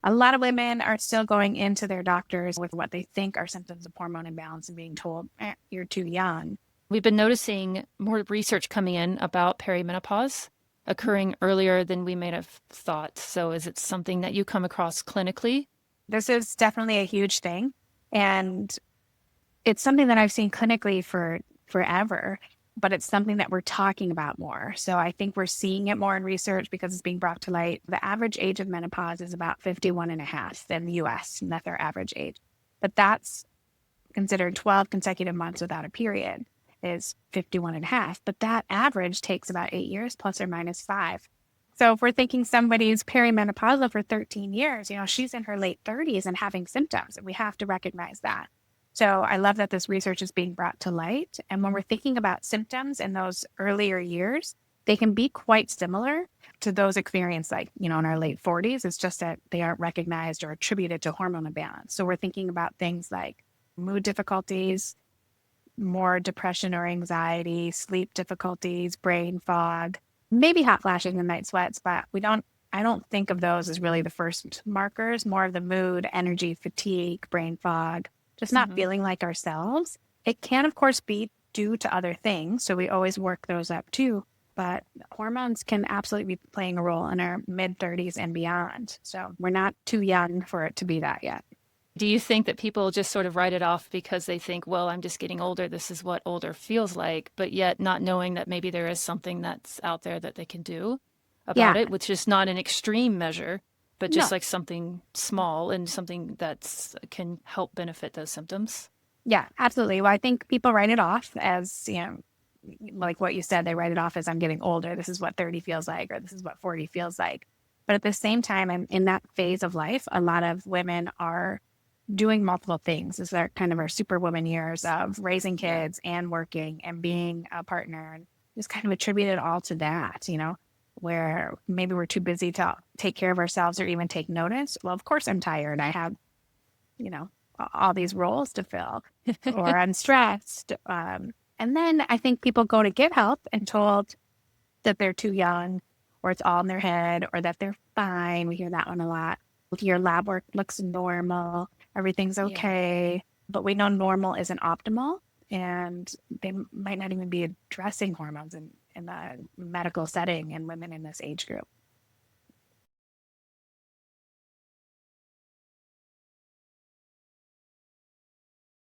A lot of women are still going into their doctors with what they think are symptoms of hormone imbalance and being told, you're too young. We've been noticing more research coming in about perimenopause occurring earlier than we may have thought. So is it something that you come across clinically? This is definitely a huge thing. And it's something that I've seen clinically for forever, but it's something that we're talking about more. So I think we're seeing it more in research because it's being brought to light. The average age of menopause is about 51 and a half in the US, and that's our average age. But that's considered 12 consecutive months without a period is 51 and a half. But that average takes about 8 years plus or minus 5. So if we're thinking somebody's perimenopausal for 13 years, she's in her late 30s and having symptoms, and we have to recognize that. So I love that this research is being brought to light. And when we're thinking about symptoms in those earlier years, they can be quite similar to those experienced in our late 40s. It's just that they aren't recognized or attributed to hormone imbalance. So we're thinking about things like mood difficulties, more depression or anxiety, sleep difficulties, brain fog, maybe hot flashes and night sweats, but I don't think of those as really the first markers, more of the mood, energy, fatigue, brain fog, just not Mm-hmm. feeling like ourselves. It can, of course, be due to other things. So we always work those up too. But hormones can absolutely be playing a role in our mid 30s and beyond. So we're not too young for it to be that yet. Do you think that people just sort of write it off because they think, well, I'm just getting older. This is what older feels like, but yet not knowing that maybe there is something that's out there that they can do about Yeah, it, which is not an extreme measure, but just no, like something small and something that's can help benefit those symptoms? yeah, absolutely. Well, I think people write it off as, like what you said, they write it off as I'm getting older. This is what 30 feels like, or this is what 40 feels like. But at the same time, I'm in that phase of life. A lot of women are doing multiple things. This is our kind of our superwoman years of raising Yeah. kids and working and being a partner, and just kind of attribute it all to that, where maybe we're too busy to take care of ourselves or even take notice. Well, of course I'm tired. I have, you know, all these roles to fill, or I'm stressed. And then I think people go to get help and told that they're too young, or it's all in their head, or that they're fine. We hear that one a lot. Your lab work looks normal, everything's Yeah. okay. But we know normal isn't optimal, and they might not even be addressing hormones in the medical setting in women in this age group.